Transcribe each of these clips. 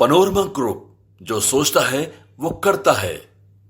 Panorama group, जो सोचता है वो करता है।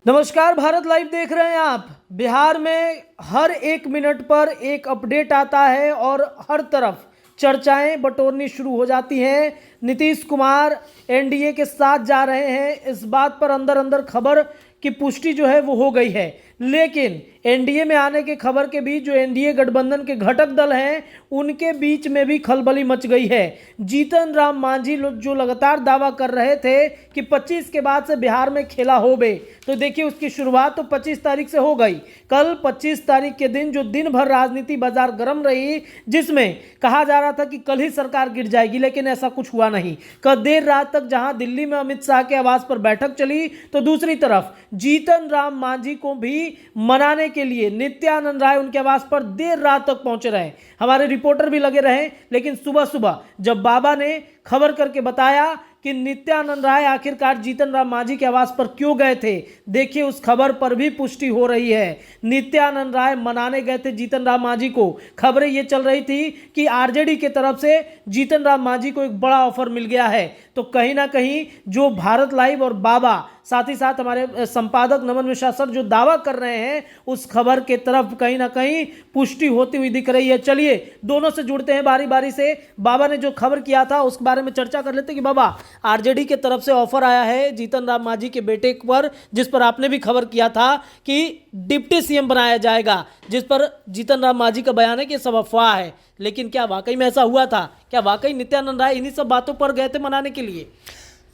नमस्कार, भारत लाइव देख रहे हैं आप। बिहार में हर एक मिनट पर एक अपडेट आता है और हर तरफ चर्चाएं बटोरनी शुरू हो जाती हैं। नीतीश कुमार एनडीए के साथ जा रहे हैं, इस बात पर अंदर अंदर खबर की पुष्टि जो है वो हो गई है। लेकिन एनडीए में आने के खबर के बीच जो एनडीए गठबंधन के घटक दल हैं उनके बीच में भी खलबली मच गई है। जीतन राम मांझी जो लगातार दावा कर रहे थे कि 25 के बाद से बिहार में खेला होबे, तो देखिए उसकी शुरुआत तो 25 तारीख से हो गई। कल 25 तारीख के दिन जो दिन भर राजनीति बाजार गर्म रही, जिसमें कहा जा रहा था कि कल ही सरकार गिर जाएगी, लेकिन ऐसा कुछ हुआ नहीं। कल देर रात तक जहां दिल्ली में अमित शाह के आवास पर बैठक चली, तो दूसरी तरफ जीतन राम मांझी को भी मनाने के लिए नित्यानंद राय उनके आवास पर देर रात तक पहुंचे रहे। हमारे रिपोर्टर भी लगे रहे, लेकिन सुबह सुबह जब बाबा ने खबर करके बताया कि नित्यानंद राय आखिरकार जीतन राम मांझी के आवास पर क्यों गए थे, देखिए उस खबर पर भी पुष्टि हो रही है। नित्यानंद राय मनाने गए थे जीतन राम मांझी को। खबरें ये चल रही थी कि आरजेडी की तरफ से जीतन राम मांझी को एक बड़ा ऑफर मिल गया है। तो कहीं ना कहीं जो भारत लाइव और बाबा, साथ ही साथ हमारे संपादक नमन मिश्रा सर जो दावा कर रहे हैं, उस खबर के तरफ कहीं ना कहीं पुष्टि होती हुई दिख रही है। चलिए दोनों से जुड़ते हैं बारी बारी से। बाबा ने जो खबर किया था उसके बारे में चर्चा कर लेते हैं कि बाबा, आरजेडी के तरफ से ऑफर आया है जीतन राम मांझी के बेटे पर, जिस पर आपने भी खबर किया था कि डिप्टी सीएम बनाया जाएगा, जिस पर जीतन राम मांझी का बयान है कि सब अफवाह है। लेकिन क्या वाकई में ऐसा हुआ था? क्या वाकई नित्यानंद राय इन्हीं सब बातों पर गए थे मनाने के लिए?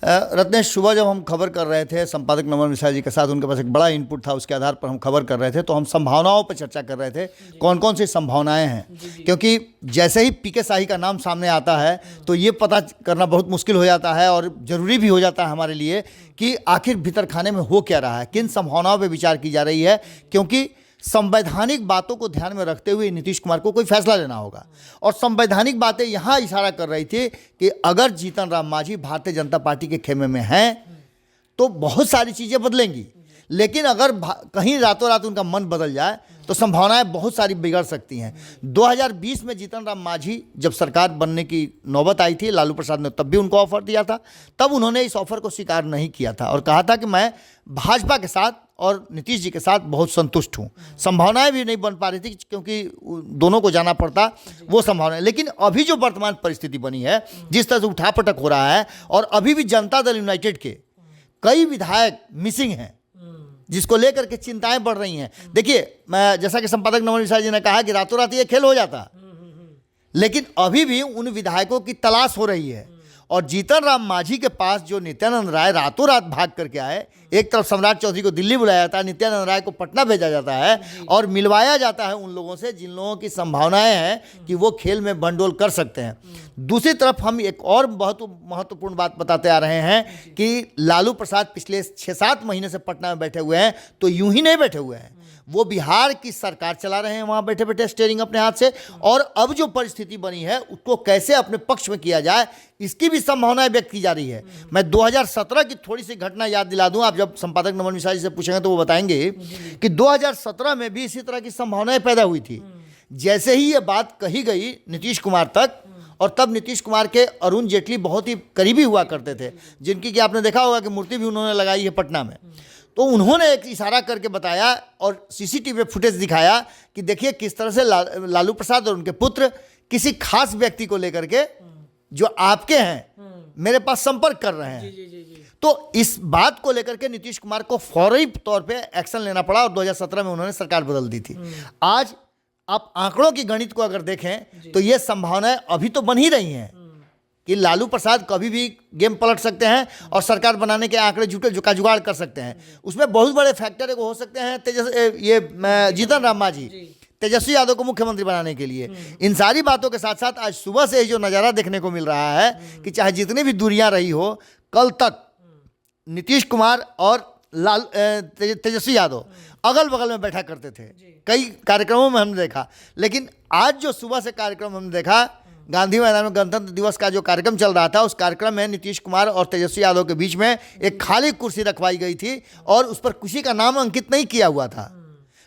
रत्नेश, सुबह जब हम खबर कर रहे थे संपादक नमन मिश्रा जी के साथ, उनके पास एक बड़ा इनपुट था, उसके आधार पर हम खबर कर रहे थे। तो हम संभावनाओं पर चर्चा कर रहे थे, कौन कौन सी संभावनाएं हैं। क्योंकि जैसे ही पीके शाही का नाम सामने आता है तो ये पता करना बहुत मुश्किल हो जाता है और ज़रूरी भी हो जाता है हमारे लिए कि आखिर भीतर खाने में हो क्या रहा है, किन संभावनाओं पर विचार की जा रही है। क्योंकि संवैधानिक बातों को ध्यान में रखते हुए नीतीश कुमार को कोई फैसला लेना होगा। और संवैधानिक बातें यहाँ इशारा कर रही थी कि अगर जीतन राम मांझी भारतीय जनता पार्टी के खेमे में हैं तो बहुत सारी चीज़ें बदलेंगी। लेकिन अगर कहीं रातों रात उनका मन बदल जाए तो संभावनाएं बहुत सारी बिगड़ सकती हैं। 2020 में जीतन राम मांझी जब सरकार बनने की नौबत आई थी, लालू प्रसाद ने तब भी उनको ऑफर दिया था। तब उन्होंने इस ऑफर को स्वीकार नहीं किया था और कहा था कि मैं भाजपा के साथ और नीतीश जी के साथ बहुत संतुष्ट हूँ। संभावनाएं भी नहीं बन पा रही थी क्योंकि दोनों को जाना पड़ता, वो संभावनाएं। लेकिन अभी जो वर्तमान परिस्थिति बनी है, जिस तरह से उठापटक हो रहा है, और अभी भी जनता दल यूनाइटेड के कई विधायक मिसिंग हैं, जिसको लेकर के चिंताएं बढ़ रही हैं। देखिए, मैं जैसा कि संपादक नमन मिश्रा जी ने कहा कि रातों रात ये खेल हो जाता, लेकिन अभी भी उन विधायकों की तलाश हो रही है। और जीतन राम मांझी के पास जो नित्यानंद राय रातों रात भाग करके आए, एक तरफ सम्राट चौधरी को दिल्ली बुलाया जाता है, नित्यानंद राय को पटना भेजा जाता है और मिलवाया जाता है उन लोगों से जिन लोगों की संभावनाएं हैं कि वो खेल में बंडोल कर सकते हैं। दूसरी तरफ हम एक और बहुत महत्वपूर्ण बात बताते आ रहे हैं कि लालू प्रसाद पिछले 6-7 महीने से पटना में बैठे हुए हैं। तो यूं ही नहीं बैठे हुए हैं, वो बिहार की सरकार चला रहे हैं वहाँ बैठे बैठे स्टीयरिंग अपने हाथ से। और अब जो परिस्थिति बनी है उसको कैसे अपने पक्ष में किया जाए, इसकी भी संभावनाएं व्यक्त की जा रही है। मैं 2017 की थोड़ी सी घटना याद दिला दूं, आप जब संपादक नमन मिश्रा जी से पूछेंगे तो वो बताएंगे कि 2017 में भी इसी तरह की संभावनाएं पैदा हुई थी। जैसे ही ये बात कही गई नीतीश कुमार तक, और तब नीतीश कुमार के अरुण जेटली बहुत ही करीबी हुआ करते थे, जिनकी कि आपने देखा होगा कि मूर्ति भी उन्होंने लगाई है पटना में। तो उन्होंने एक इशारा करके बताया और सीसीटीवी फुटेज दिखाया कि देखिए किस तरह से लालू प्रसाद और उनके पुत्र किसी खास व्यक्ति को लेकर के जो आपके हैं मेरे पास संपर्क कर रहे हैं। तो इस बात को लेकर के नीतीश कुमार को फौरी तौर पे एक्शन लेना पड़ा और 2017 में उन्होंने सरकार बदल दी थी। आज आप आंकड़ों की गणित को अगर देखें तो ये संभावनाएं अभी तो बन ही रही हैं कि लालू प्रसाद कभी भी गेम पलट सकते हैं और सरकार बनाने के आंकड़े जुगाड़ कर सकते हैं। उसमें बहुत बड़े फैक्टर हो सकते हैं जीतन राम मांझी तेजस्वी यादव को मुख्यमंत्री बनाने के लिए। इन सारी बातों के साथ साथ आज सुबह से जो नज़ारा देखने को मिल रहा है कि चाहे जितनी भी दूरियां रही हो, कल तक नीतीश कुमार और तेजस्वी यादव अगल बगल में बैठा करते थे, कई कार्यक्रमों में हमने देखा। लेकिन आज जो सुबह से कार्यक्रम हमने देखा, गांधी मैदान में गणतंत्र दिवस का जो कार्यक्रम चल रहा था, उस कार्यक्रम में नीतीश कुमार और तेजस्वी यादव के बीच में एक खाली कुर्सी रखवाई गई थी और उस पर किसी का नाम अंकित नहीं किया हुआ था।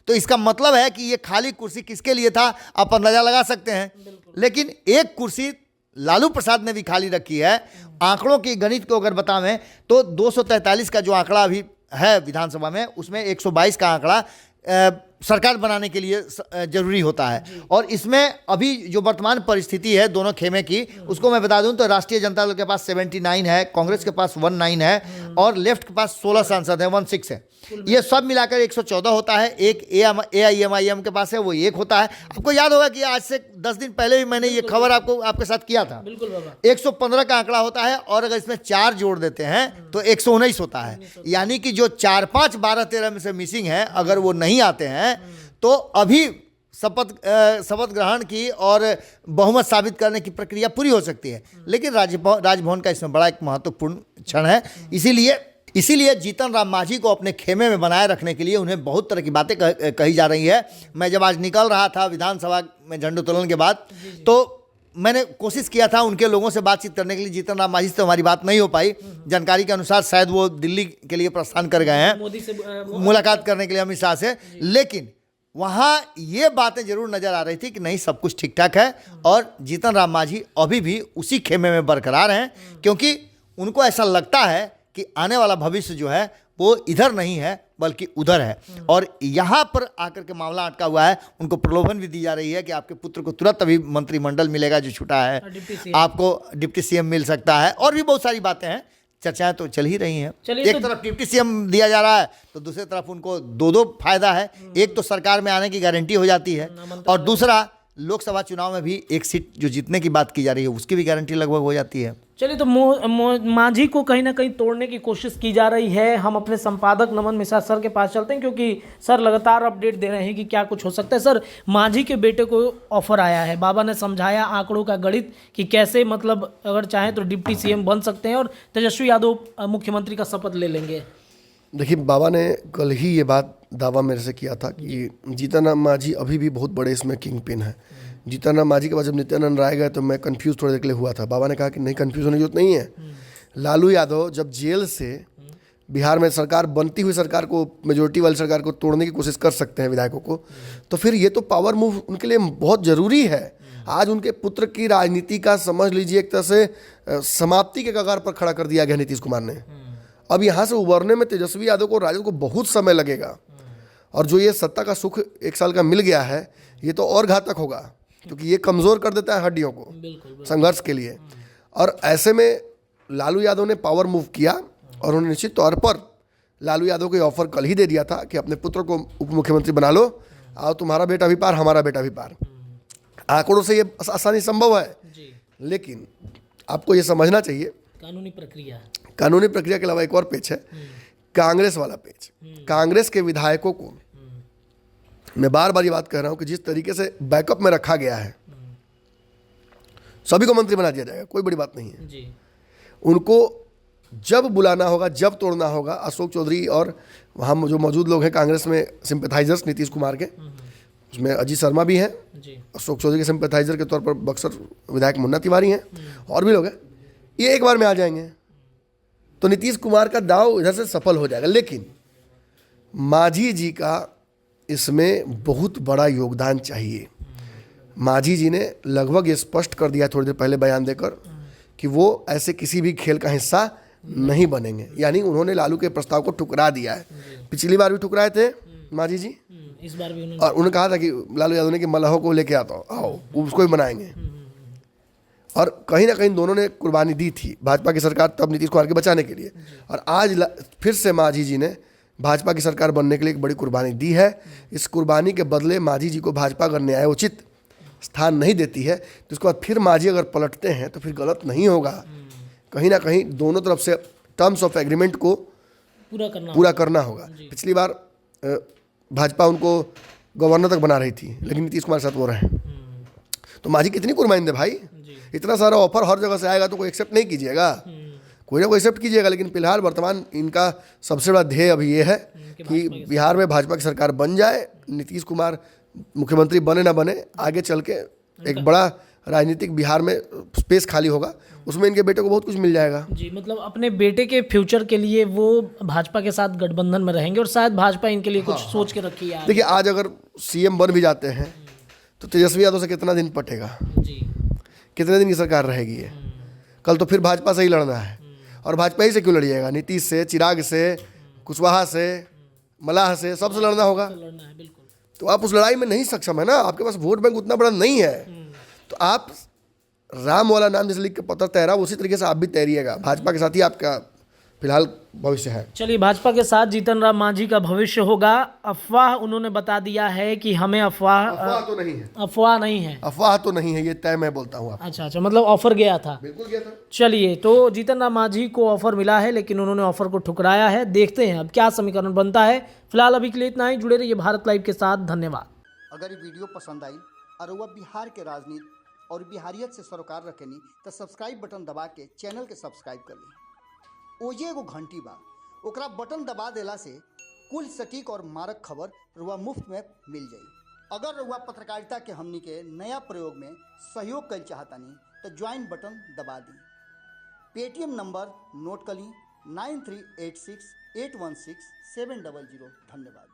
तो इसका मतलब है कि ये खाली कुर्सी किसके लिए था, आप अंदाजा लगा सकते हैं। लेकिन एक कुर्सी लालू प्रसाद ने भी खाली रखी है। आंकड़ों की गणित को अगर बतावें तो 243 का जो आंकड़ा अभी है विधानसभा में, उसमें 122 का आंकड़ा सरकार बनाने के लिए जरूरी होता है। और इसमें अभी जो वर्तमान परिस्थिति है दोनों खेमे की, उसको मैं बता दूं तो राष्ट्रीय जनता दल के पास 79 है, कांग्रेस के पास 19 है और लेफ्ट के पास 16 सांसद है, 16 है। ये सब मिलाकर 114 होता है। एक AIMIM के पास है, वो 1 होता है। आपको याद होगा कि आज से 10 दिन पहले भी मैंने ये खबर आपके साथ किया था। बिल्कुल बाबा। 115 का आंकड़ा होता है और अगर इसमें 4 जोड़ देते हैं तो 119 होता है। यानी कि जो 4, 5, 12, 13 में से मिसिंग है, अगर वो नहीं आते हैं तो अभी शपथ ग्रहण की और बहुमत साबित करने की प्रक्रिया पूरी हो सकती है। लेकिन राजभवन का इसमें बड़ा एक महत्वपूर्ण क्षण है। इसीलिए जीतन राम मांझी को अपने खेमे में बनाए रखने के लिए उन्हें बहुत तरह की बातें कही जा रही है। मैं जब आज निकल रहा था विधानसभा में झंडोत्तोलन के बाद, तो मैंने कोशिश किया था उनके लोगों से बातचीत करने के लिए। जीतन राम मांझी से तो हमारी बात नहीं हो पाई। जानकारी के अनुसार शायद वो दिल्ली के लिए प्रस्थान कर गए हैं मोदी से मुलाकात करने के लिए, अमित शाह से। लेकिन वहाँ ये बातें जरूर नजर आ रही थी कि नहीं, सब कुछ ठीक ठाक है और जीतन राम मांझी अभी भी उसी खेमे में बरकरार हैं, क्योंकि उनको ऐसा लगता है कि आने वाला भविष्य जो है वो इधर नहीं है बल्कि उधर है। और यहाँ पर आकर के मामला अटका हुआ है। उनको प्रलोभन भी दी जा रही है कि आपके पुत्र को तुरंत अभी मंत्रिमंडल मिलेगा जो छूटा है, आपको डिप्टी सीएम मिल सकता है, और भी बहुत सारी बातें हैं। चर्चाएं तो चल ही रही हैं। एक तरफ डिप्टी सीएम दिया जा रहा है तो दूसरी तरफ उनको दो फायदा है। एक तो सरकार में आने की गारंटी हो जाती है और दूसरा लोकसभा चुनाव में भी एक सीट जो जीतने की बात की जा रही है उसकी भी गारंटी लगभग हो जाती है। चलिए, तो मांझी को कहीं ना कहीं तोड़ने की कोशिश की जा रही है। हम अपने संपादक नमन मिश्रा सर के पास चलते हैं, क्योंकि सर लगातार अपडेट दे रहे हैं कि क्या कुछ हो सकता है। सर, मांझी के बेटे को ऑफर आया है, बाबा ने समझाया आंकड़ों का गणित कि कैसे, मतलब अगर चाहें तो डिप्टी सीएम बन सकते हैं और तेजस्वी यादव मुख्यमंत्री का शपथ ले लेंगे। देखिए, बाबा ने कल ही ये बात दावा मेरे से किया था कि जीतन राम मांझी अभी भी बहुत बड़े इसमें किंग पिन है। जीतन राम मांझी के बाद जब नित्यानंद राय गए तो मैं कंफ्यूज थोड़ी देर के लिए हुआ था। बाबा ने कहा कि नहीं, कंफ्यूज होने की जरूरत नहीं है। लालू यादव जब जेल से बिहार में सरकार बनती हुई सरकार को, मेजोरिटी वाली सरकार को तोड़ने की कोशिश कर सकते हैं विधायकों को, तो फिर ये तो पावर मूव उनके लिए बहुत ज़रूरी है। आज उनके पुत्र की राजनीति का समझ लीजिए एक तरह से समाप्ति के कगार पर खड़ा कर दिया गया नीतीश कुमार ने। अब यहाँ से उबरने में तेजस्वी यादव को, राजद को बहुत समय लगेगा। और जो ये सत्ता का सुख 1 साल का मिल गया है, ये तो और घातक होगा, क्योंकि ये कमज़ोर कर देता है हड्डियों को संघर्ष के लिए। और ऐसे में लालू यादव ने पावर मूव किया और उन्होंने निश्चित तौर पर लालू यादव को ऑफर कल ही दे दिया था कि अपने पुत्र को उप मुख्यमंत्री बना लो, आओ तुम्हारा बेटा भी पार, हमारा बेटा भी पार। आंकड़ों से ये आसानी संभव है, लेकिन आपको ये समझना चाहिए कानूनी प्रक्रिया के अलावा एक और पेच है, कांग्रेस वाला पेच। कांग्रेस के विधायकों को मैं बार बार ये बात कह रहा हूं कि जिस तरीके से बैकअप में रखा गया है, सभी को मंत्री बना दिया जाएगा, कोई बड़ी बात नहीं है जी। उनको जब बुलाना होगा, जब तोड़ना होगा, अशोक चौधरी और वहाँ जो मौजूद लोग हैं कांग्रेस में सिंपैथाइजर्स नीतीश कुमार के, उसमें अजीत शर्मा भी हैं, अशोक चौधरी के सिंपैथाइजर के तौर पर बक्सर विधायक मुन्ना तिवारी हैं और भी लोग हैं, ये एक बार में आ जाएंगे तो नीतीश कुमार का दाव इधर से सफल हो जाएगा। लेकिन मांझी जी का इसमें बहुत बड़ा योगदान चाहिए। मांझी जी ने लगभग ये स्पष्ट कर दिया थोड़ी देर पहले बयान देकर कि वो ऐसे किसी भी खेल का हिस्सा नहीं बनेंगे। यानी उन्होंने लालू के प्रस्ताव को ठुकरा दिया है। पिछली बार भी ठुकराए थे मांझी जी, इस बार भी और उन्होंने कहा था कि लालू यादव ने कि मल्लाहों को लेके आता हूँ, आओ उसको भी बनाएंगे। और कहीं ना कहीं दोनों ने कुर्बानी दी थी, भाजपा की सरकार तब नीतीश कुमार के बचाने के लिए, और आज फिर से मांझी जी ने भाजपा की सरकार बनने के लिए एक बड़ी कुर्बानी दी है। इस कुर्बानी के बदले मांझी जी को भाजपा अगर न्यायोचित स्थान नहीं देती है तो उसके बाद फिर मांझी अगर पलटते हैं तो फिर गलत नहीं होगा। कहीं ना कहीं दोनों तरफ से टर्म्स ऑफ एग्रीमेंट को पूरा करना होगा। पिछली बार भाजपा उनको गवर्नर तक बना रही थी, लेकिन नीतीश कुमार के साथ वो रहे। तो मांझी कितनी कुर्बानी दे भाई, इतना सारा ऑफर हर जगह से आएगा तो कोई एक्सेप्ट नहीं कीजिएगा, कोई ना कोई एक्सेप्ट कीजिएगा। लेकिन फिलहाल वर्तमान इनका सबसे बड़ा ध्येय अभी ये है कि बिहार में भाजपा की सरकार बन जाए, नीतीश कुमार मुख्यमंत्री बने ना बने, आगे चल के एक बड़ा राजनीतिक बिहार में स्पेस खाली होगा, उसमें इनके बेटे को बहुत कुछ मिल जाएगा जी। मतलब अपने बेटे के फ्यूचर के लिए वो भाजपा के साथ गठबंधन में रहेंगे और शायद भाजपा इनके लिए कुछ सोच के रखी है। देखिए, आज अगर सीएम बन भी जाते हैं तो तेजस्वी यादव से कितना दिन पटेगा, कितने दिन की सरकार रहेगी ये? कल तो फिर भाजपा से ही लड़ना है, और भाजपा ही से क्यों लड़िएगा? नीतीश से, चिराग से, कुशवाहा से, मलाह से, सबसे लड़ना होगा। लड़ना है बिल्कुल। तो आप उस लड़ाई में नहीं सक्षम है ना, आपके पास वोट बैंक उतना बड़ा नहीं है। तो आप राम वाला नाम जैसे लिख के पत्थर तैरा, उसी तरीके से आप भी तैरिएगा। भाजपा के साथ ही आपका फिलहाल भविष्य है। चलिए, भाजपा के साथ जीतन राम मांझी का भविष्य होगा। अफवाह उन्होंने बता दिया है कि हमें अफवाह तो नहीं है, अफवाह नहीं है। अफवाह तो नहीं है, ये तय मैं बोलता हूँ आपको। अच्छा, मतलब ऑफर गया था। बिल्कुल गया था। चलिए, तो जीतन राम मांझी को ऑफर मिला है, लेकिन उन्होंने ऑफर को ठुकराया है। देखते हैं अब क्या समीकरण बनता है। फिलहाल अभी के लिए इतना ही। जुड़े रहिए भारत लाइव के साथ। धन्यवाद। अगर ये वीडियो पसंद आई और वह बिहार के राजनीति और बिहारियत से सरोकार रखेनी तो सब्सक्राइब बटन दबा के चैनल के सब्सक्राइब कर ली। ओजे एगो घंटी बा, ओकरा बटन दबा देला से कुल सटीक और मारक खबर रुआ मुफ्त में मिल जाई। अगर रुआ पत्रकारिता के हमनी के नया प्रयोग में सहयोग कर चाहतानी तो ज्वाइन बटन दबा दी। पेटीएम नंबर नोट कर ली 9386816700। धन्यवाद।